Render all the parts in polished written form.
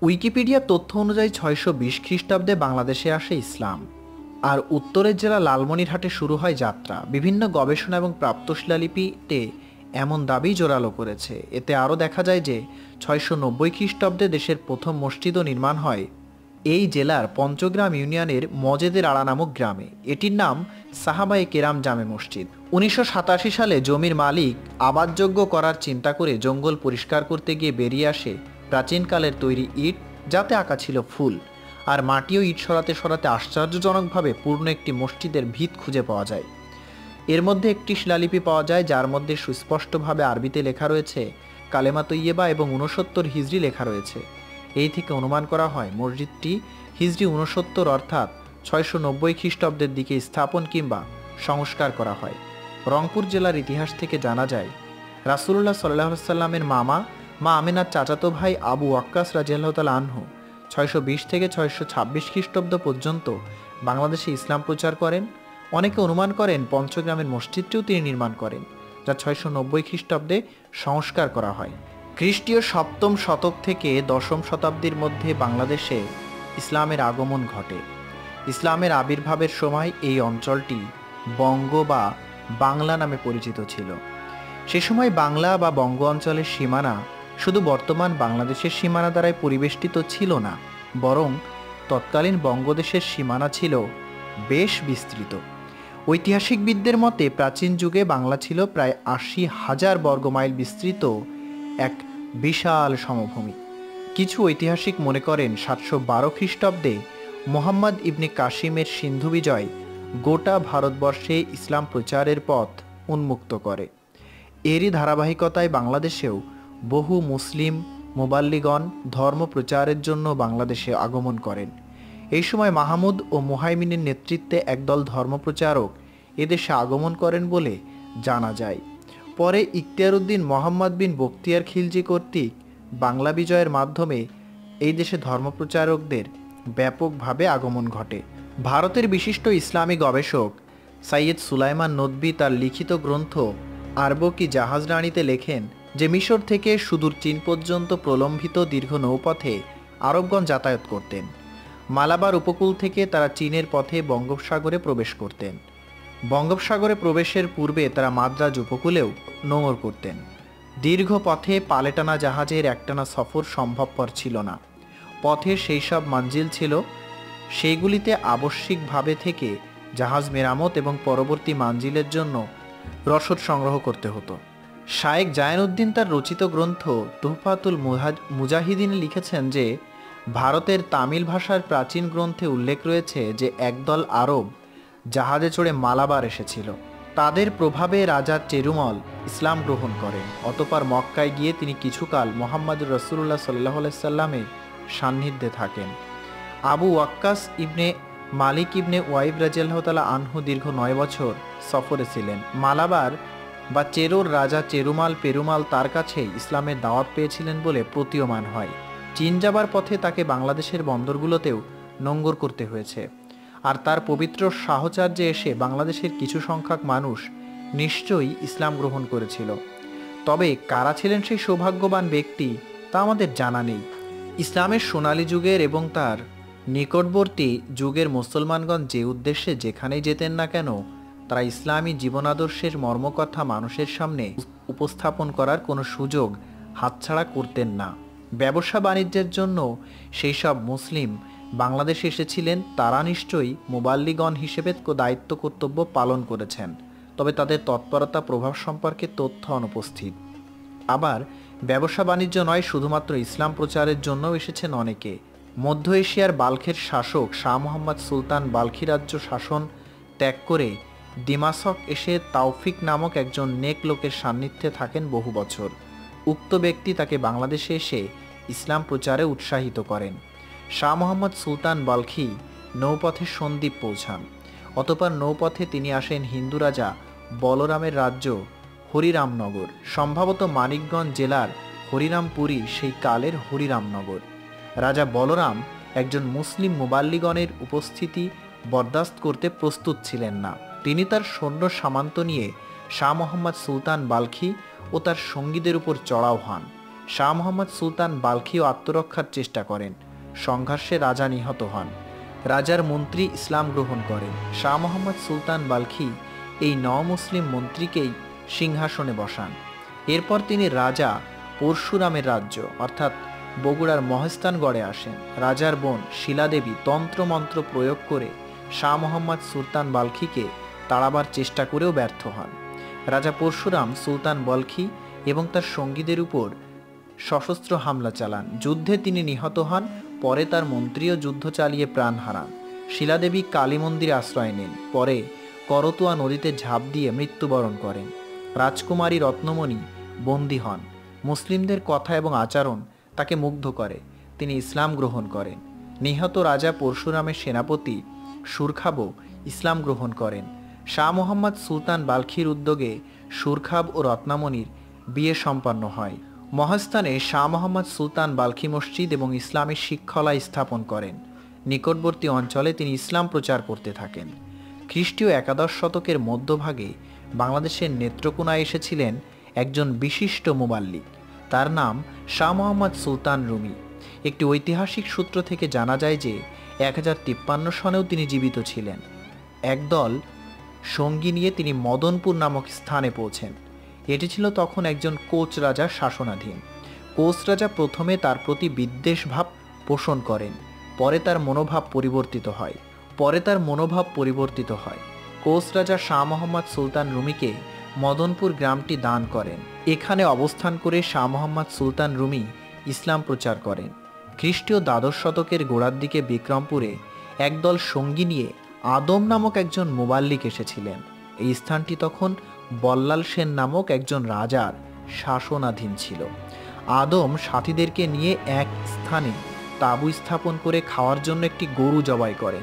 Wikipedia তথ্য অনুযায়ী 620 খ্রিস্টাব্দে বাংলাদেশে আসে ইসলাম। আর উত্তরের জেলা লালমনিরহাটে শুরু হয় যাত্রা। বিভিন্ন গবেষণা এবং প্রাপ্ত শিলালিপিতে এমন দাবি জোরালো করেছে। এতে আরও দেখা যায় যে 690 খ্রিস্টাব্দে দেশের প্রথম মসজিদও নির্মাণ হয় এই জেলার পঞ্চগ্রাম ইউনিয়নের মজেদের আড়া নামক গ্রামে। এটির নাম সাহাবায়ে কেরাম জামে মসজিদ। 1987 সালে জমির মালিক আবাদযোগ্য করার চিন্তা করে জঙ্গল পরিষ্কার করতে গিয়ে বেরিয়ে আসে প্রাচীনকালের তৈরি ইট, যাতে আঁকা ছিল ফুল। আর মাটিও ইট সরাতে সরাতে আশ্চর্যজনকভাবে পূর্ণ একটি মসজিদের ভিত খুঁজে পাওয়া যায়। এর মধ্যে একটি শিলালিপি পাওয়া যায় যার মধ্যে সুস্পষ্টভাবে আরবিতে লেখা রয়েছে কালেমা তৈয়্যেবা এবং 69 হিজরি লেখা রয়েছে। এই থেকে অনুমান করা হয় মসজিদটি হিজরি 69 অর্থাৎ 690 খ্রিস্টাব্দের দিকে স্থাপন কিংবা সংস্কার করা হয়। রংপুর জেলার ইতিহাস থেকে জানা যায় রাসূলুল্লাহ সাল্লাল্লাহু আলাইহি সাল্লামের মামা মা আমিনার চাচাতো ভাই আবু ওয়াক্কাস রাদিয়াল্লাহু তাআলা আনহু 620 থেকে 626 খ্রিস্টাব্দ পর্যন্ত বাংলাদেশে ইসলাম প্রচার করেন। অনেকে অনুমান করেন পঞ্চগ্রামের মসজিদটিও তিনি নির্মাণ করেন, যা 690 খ্রিস্টাব্দে সংস্কার করা হয়। খ্রিস্টীয় সপ্তম শতক থেকে দশম শতাব্দীর মধ্যে বাংলাদেশে ইসলামের আগমন ঘটে। ইসলামের আবির্ভাবের সময় এই অঞ্চলটি বঙ্গ বা বাংলা নামে পরিচিত ছিল। সে সময় বাংলা বা বঙ্গ অঞ্চলের সীমানা শুধু বর্তমান বাংলাদেশের সীমানা দ্বারাই পরিবেষ্টিত ছিল না, বরং তৎকালীন বঙ্গদেশের সীমানা ছিল বেশ বিস্তৃত। ঐতিহাসিকবিদদের মতে প্রাচীন যুগে বাংলা ছিল প্রায় 80,000 বর্গমাইল বিস্তৃত এক বিশাল সমভূমি। কিছু ঐতিহাসিক মনে করেন 712 খ্রিস্টাব্দে মোহাম্মদ ইবনে কাসিমের সিন্ধু বিজয় গোটা ভারতবর্ষে ইসলাম প্রচারের পথ উন্মুক্ত করে। এরই ধারাবাহিকতায় বাংলাদেশেও বহু মুসলিম মুবাল্লিগণ ধর্ম প্রচারের জন্য বাংলাদেশে আগমন করেন। এই সময় মাহমুদ ও মুহাইমিনের নেতৃত্বে একদল ধর্মপ্রচারক এদেশে আগমন করেন বলে জানা যায়। পরে ইখতিয়ার উদ্দিন মোহাম্মদ বিন বখতিয়ার খিলজি কর্তৃক বাংলা বিজয়ের মাধ্যমে এই দেশে ধর্মপ্রচারকদের ব্যাপকভাবে আগমন ঘটে। ভারতের বিশিষ্ট ইসলামী গবেষক সাইয়্যেদ সুলাইমান নদভী তার লিখিত গ্রন্থ আরবকি জাহাজরানীতে লেখেন যে মিশর থেকে সুদূর চীন পর্যন্ত প্রলম্বিত দীর্ঘ নৌপথে আরবগণ যাতায়াত করতেন। মালাবার উপকূল থেকে তারা চীনের পথে বঙ্গোপসাগরে প্রবেশ করতেন। বঙ্গোপসাগরে প্রবেশের পূর্বে তারা মাদ্রাজ উপকূলেও নোঙর করতেন। দীর্ঘ পথে পালেটানা জাহাজের একটানা সফর সম্ভবপর ছিল না। পথের সেই সব মঞ্জিল ছিল, সেইগুলিতে আবশ্যিকভাবে থেকে জাহাজ মেরামত এবং পরবর্তী মঞ্জিলের জন্য রসদ সংগ্রহ করতে হতো। শায়েখ জায়নুদ্দিন তার রচিত গ্রন্থ তুহফাতুল মুজাহিদিনে লিখেছেন যে ভারতের তামিল ভাষার প্রাচীন গ্রন্থে উল্লেখ রয়েছে যে একদল আরব জাহাজে চড়ে মালাবার এসেছিল। তাদের প্রভাবে রাজা চেরুমল ইসলাম গ্রহণ করেন। অতঃপর মক্কায় গিয়ে তিনি কিছুকাল মোহাম্মদুর রাসূলুল্লাহ সাল্লাল্লাহু আলাইহি সাল্লামের সান্নিধ্যে থাকেন। আবু ওয়াক্কাস ইবনে মালিক ইবনে ওয়াইব রাদিয়াল্লাহু তাআলা আনহু দীর্ঘ 9 বছর সফরে ছিলেন। মালাবার বা চেরোর রাজা চেরুমাল পেরুমাল তার কাছে ইসলামের দাওয়াত পেয়েছিলেন বলে প্রতীয়মান হয়। চীন যাবার পথে তাকে বাংলাদেশের বন্দরগুলোতেও নোঙ্গর করতে হয়েছে। আর তার পবিত্র সাহচর্যে এসে বাংলাদেশের কিছু সংখ্যক মানুষ নিশ্চয়ই ইসলাম গ্রহণ করেছিল। তবে কারা ছিলেন সেই সৌভাগ্যবান ব্যক্তি তা আমাদের জানা নেই। ইসলামের সোনালী যুগের এবং তার নিকটবর্তী যুগের মুসলমানগণ যে উদ্দেশ্যে যেখানেই যেতেন না কেন, তারা ইসলামী জীবনাদর্শের মর্মকথা মানুষের সামনে উপস্থাপন করার কোনো সুযোগ হাতছাড়া করতেন না। ব্যবসা বাণিজ্যের জন্য সেই সব মুসলিম বাংলাদেশে এসেছিলেন, তারা নিশ্চয়ই মুবাল্লিগণ হিসেবে দায়িত্ব কর্তব্য পালন করেছেন, তবে তাদের তৎপরতা প্রভাব সম্পর্কে তথ্য অনুপস্থিত। আবার ব্যবসা বাণিজ্য নয়, শুধুমাত্র ইসলাম প্রচারের জন্যও এসেছেন অনেকে। মধ্য এশিয়ার বাল্খের শাসক শাহ মোহাম্মদ সুলতান বাল্খি রাজ্য শাসন ত্যাগ করে দিমাশক এসে তাওফিক নামক একজন নেক লোকের সান্নিধ্যে থাকেন বহু বছর। উক্ত ব্যক্তি তাকে বাংলাদেশে এসে ইসলাম প্রচারে উৎসাহিত করেন। শাহ মোহাম্মদ সুলতান বাল্খি নৌপথে সন্দ্বীপ পৌঁছান। অতঃপর নৌপথে তিনি আসেন হিন্দু রাজা বলরামের রাজ্য হরিরামনগর। সম্ভবত মানিকগঞ্জ জেলার হরিরামপুরী সেই কালের হরিরামনগর। রাজা বলরাম একজন মুসলিম মুবাল্লিগণের উপস্থিতি বরদাস্ত করতে প্রস্তুত ছিলেন না। তিনি তার সৈন্য সামন্ত নিয়ে শাহ মোহাম্মদ সুলতান বাল্খি ও তার সঙ্গীদের উপর চড়াও হন। শাহ মোহাম্মদ সুলতান বাল্খিও আত্মরক্ষার চেষ্টা করেন। সংঘর্ষে রাজা নিহত হন। রাজার মন্ত্রী ইসলাম গ্রহণ করেন। শাহ মোহাম্মদ সুলতান বাল্খি এই মুসলিম মন্ত্রীকেই সিংহাসনে বসান। এরপর তিনি রাজা পরশুরামের রাজ্য অর্থাৎ বগুড়ার মহেস্তানগড়ে আসেন। রাজার বোন শিলাদেবী তন্ত্রমন্ত্র প্রয়োগ করে শাহ মোহাম্মদ সুলতান বাল্খিকে তাড়াবার চেষ্টা করেও ব্যর্থ হন। রাজা পরশুরাম সুলতান বাল্খি এবং তার সঙ্গীদের উপর সশস্ত্র হামলা চালান। যুদ্ধে তিনি নিহত হন। পরে তার মন্ত্রীও যুদ্ধ চালিয়ে প্রাণ হারান। শিলাদেবী কালী মন্দিরে আশ্রয় নেন। পরে করতোয়া নদীতে ঝাঁপ দিয়ে মৃত্যুবরণ করেন। রাজকুমারী রত্নমণি বন্দী হন। মুসলিমদের কথা এবং আচরণ তাকে মুগ্ধ করে। তিনি ইসলাম গ্রহণ করেন। নিহত রাজা পরশুরামের সেনাপতি সুরখাবও ইসলাম গ্রহণ করেন। শাহ মোহাম্মদ সুলতান বাল্খির উদ্যোগে সুরখাব ও রত্নামণির বিয়ে সম্পন্ন হয়। মহাস্থানে শাহ মোহাম্মদ সুলতান বাল্খি মসজিদ এবং ইসলামী শিক্ষালয় স্থাপন করেন। নিকটবর্তী অঞ্চলে তিনি ইসলাম প্রচার করতে থাকেন। খ্রিস্টীয় একাদশ শতকের মধ্যভাগে বাংলাদেশের নেত্রকোনায় এসেছিলেন একজন বিশিষ্ট মুবাল্লিগ। তার নাম শাহ মোহাম্মদ সুলতান রুমি। একটি ঐতিহাসিক সূত্র থেকে জানা যায় যে 1053 সনেও তিনি জীবিত ছিলেন। একদল সঙ্গী নিয়ে তিনি মদনপুর নামক স্থানে পৌঁছেন। এটি ছিল তখন একজন কোচ রাজার শাসনাধীন। কোচ রাজা প্রথমে তার প্রতি বিদ্বেষ ভাব পোষণ করেন। পরে তার মনোভাব পরিবর্তিত হয়। কোচ রাজা শাহ মোহাম্মদ সুলতান রুমিকে মদনপুর গ্রামটি দান করেন। এখানে অবস্থান করে শাহ মোহাম্মদ সুলতান রুমি ইসলাম প্রচার করেন। খ্রিস্টীয় দ্বাদশ শতকের গোড়ার দিকে বিক্রমপুরে একদল সঙ্গী নিয়ে আদম নামক একজন মুবাল্লিক এসেছিলেন। এই স্থানটি তখন বল্লাল সেন নামক একজন রাজার শাসনাধীন ছিল। আদম সাথীদেরকে নিয়ে এক স্থানে তাঁবু স্থাপন করে খাওয়ার জন্য একটি গরু জবাই করেন।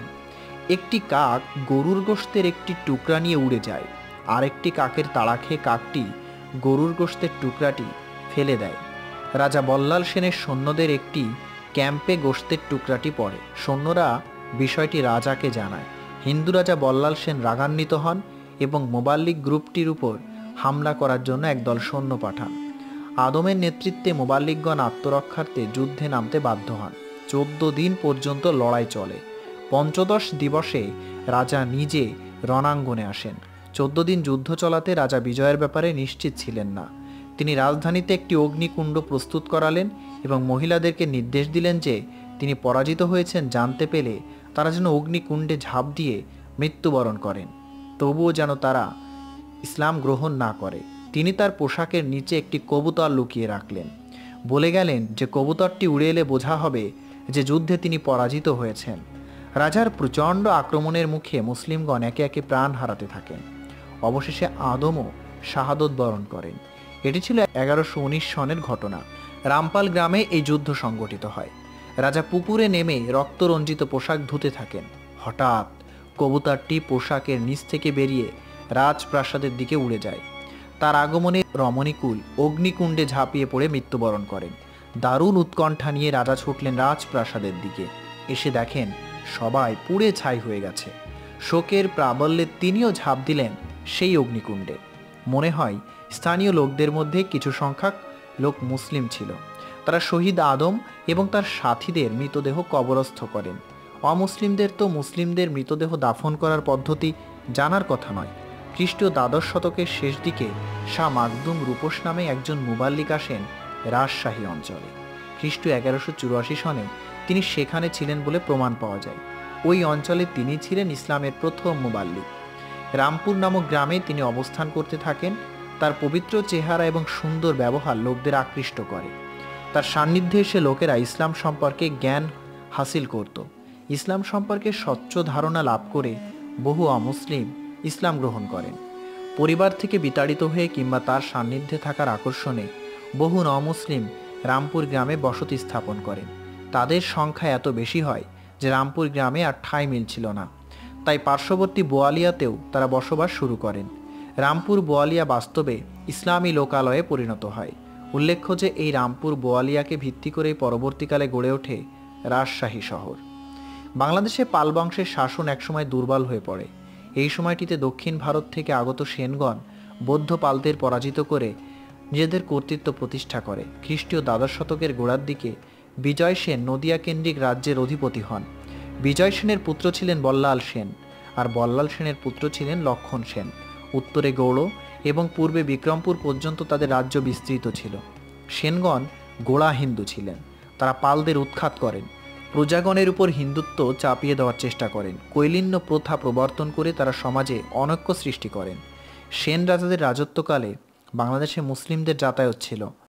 একটি কাক গরুর গোশতের একটি টুকরা নিয়ে উড়ে যায়। আরেকটি কাকের তাড়া খেয়ে কাকটি গরুর গোশতের টুকরাটি ফেলে দেয়। রাজা বল্লাল সেনের সৈন্যদের একটি ক্যাম্পে গোশতের টুকরাটি পড়ে। সৈন্যরা বিষয়টি রাজাকে জানায়। হিন্দু রাজা বল্লাল সেন রাগান্বিত হন এবং মোবাল্লিক গ্রুপটির উপর হামলা করার জন্য একদল সৈন্য পাঠান। আদমের নেতৃত্বে মোবাল্লিকগণ আত্মরক্ষার্থে যুদ্ধে নামতে বাধ্য হন। 14 দিন পর্যন্ত লড়াই চলে। পঞ্চদশ দিবসে রাজা নিজে রণাঙ্গনে আসেন। 14 দিন যুদ্ধ চলাতে রাজা বিজয়ের ব্যাপারে নিশ্চিত ছিলেন না। তিনি রাজধানীতে একটি অগ্নিকুণ্ড প্রস্তুত করালেন এবং মহিলাদেরকে নির্দেশ দিলেন যে তিনি পরাজিত হয়েছেন জানতে পেলে তারা যেন অগ্নিকুণ্ডে ঝাঁপ দিয়ে মৃত্যুবরণ করেন, তবুও যেন তারা ইসলাম গ্রহণ না করে। তিনি তার পোশাকের নিচে একটি কবুতর লুকিয়ে রাখলেন। বলে গেলেন যে কবুতরটি উড়ে এলে বোঝা হবে যে যুদ্ধে তিনি পরাজিত হয়েছেন। রাজার প্রচণ্ড আক্রমণের মুখে মুসলিমগণ একে একে প্রাণ হারাতে থাকেন। অবশেষে আদমও শাহাদত বরণ করেন। এটি ছিল 1119 সনের ঘটনা। রামপাল গ্রামে এই যুদ্ধ সংগঠিত হয়। রাজা পুকুরে নেমে রক্তরঞ্জিত পোশাক ধুতে থাকেন। হঠাৎ কবুতরটি পোশাকের নিচ থেকে বেরিয়ে রাজপ্রাসাদের দিকে উড়ে যায়। তার আগমনে রমণীকুল অগ্নিকুণ্ডে ঝাঁপিয়ে পড়ে মৃত্যুবরণ করেন। দারুণ উৎকণ্ঠা নিয়ে রাজা ছুটলেন রাজপ্রাসাদের দিকে। এসে দেখেন সবাই পুড়ে ছাই হয়ে গেছে। শোকের প্রাবল্যে তিনিও ঝাঁপ দিলেন সেই অগ্নিকুণ্ডে। মনে হয় স্থানীয় লোকদের মধ্যে কিছু সংখ্যক লোক মুসলিম ছিল। তারা শহীদ আদম এবং তার সাথীদের মৃতদেহ কবরস্থ করেন। অমুসলিমদের তো মুসলিমদের মৃতদেহ দাফন করার পদ্ধতি জানার কথা নয়। খ্রিস্টীয় দ্বাদশ শতকের শেষ দিকে শাহ মাকদুম রূপস নামে একজন মুবাল্লিক আসেন রাজশাহী অঞ্চলে। খ্রিস্টীয় 1184 সনে তিনি সেখানে ছিলেন বলে প্রমাণ পাওয়া যায়। ওই অঞ্চলে তিনি ছিলেন ইসলামের প্রথম মুবাল্লিক। রামপুর নামক গ্রামে তিনি অবস্থান করতে থাকেন। তার পবিত্র চেহারা এবং সুন্দর ব্যবহার লোকদের আকৃষ্ট করে। তার সান্নিধ্যে এসে লোকেরা ইসলাম সম্পর্কে জ্ঞান হাসিল করত। ইসলাম সম্পর্কে স্বচ্ছ ধারণা লাভ করে বহু অমুসলিম ইসলাম গ্রহণ করেন। পরিবার থেকে বিতাড়িত হয়ে কিংবা তার সান্নিধ্যে থাকার আকর্ষণে বহু অমুসলিম রামপুর গ্রামে বসতি স্থাপন করেন। তাদের সংখ্যা এত বেশি হয় যে রামপুর গ্রামে আর ঠাঁই মিলছিল না। তাই পার্শ্ববর্তী বোয়ালিয়াতেও তারা বসবাস শুরু করেন। রামপুর বোয়ালিয়া বাস্তবে ইসলামী লোকালয়ে পরিণত হয়। উল্লেখ্য যে এই রামপুর বোয়ালিয়াকে ভিত্তি করেই পরবর্তীকালে গড়ে ওঠে রাজশাহী শহর। বাংলাদেশে পাল বংশের শাসন একসময় দুর্বল হয়ে পড়ে। এই সময়টিতে দক্ষিণ ভারত থেকে আগত সেনগণ বৌদ্ধ পালদের পরাজিত করে নিজেদের কর্তৃত্ব প্রতিষ্ঠা করে। খ্রিস্টীয় দ্বাদশ শতকের গোড়ার দিকে বিজয় সেন নদিয়া কেন্দ্রিক রাজ্যের অধিপতি হন। বিজয় সেনের পুত্র ছিলেন বল্লাল সেন, আর বল্লাল সেনের পুত্র ছিলেন লক্ষণ সেন। উত্তরে গৌড় এবং পূর্বে বিক্রমপুর পর্যন্ত তাদের রাজ্য বিস্তৃত ছিল। সেনগণ গোড়া হিন্দু ছিলেন। তারা পালদের উৎখাত করেন, প্রজাগণের উপর হিন্দুত্ব চাপিয়ে দেওয়ার চেষ্টা করেন। কৈলিন্য প্রথা প্রবর্তন করে তারা সমাজে অনৈক্য সৃষ্টি করেন। সেন রাজাদের রাজত্বকালে বাংলাদেশে মুসলিমদের যাতায়াত ছিল।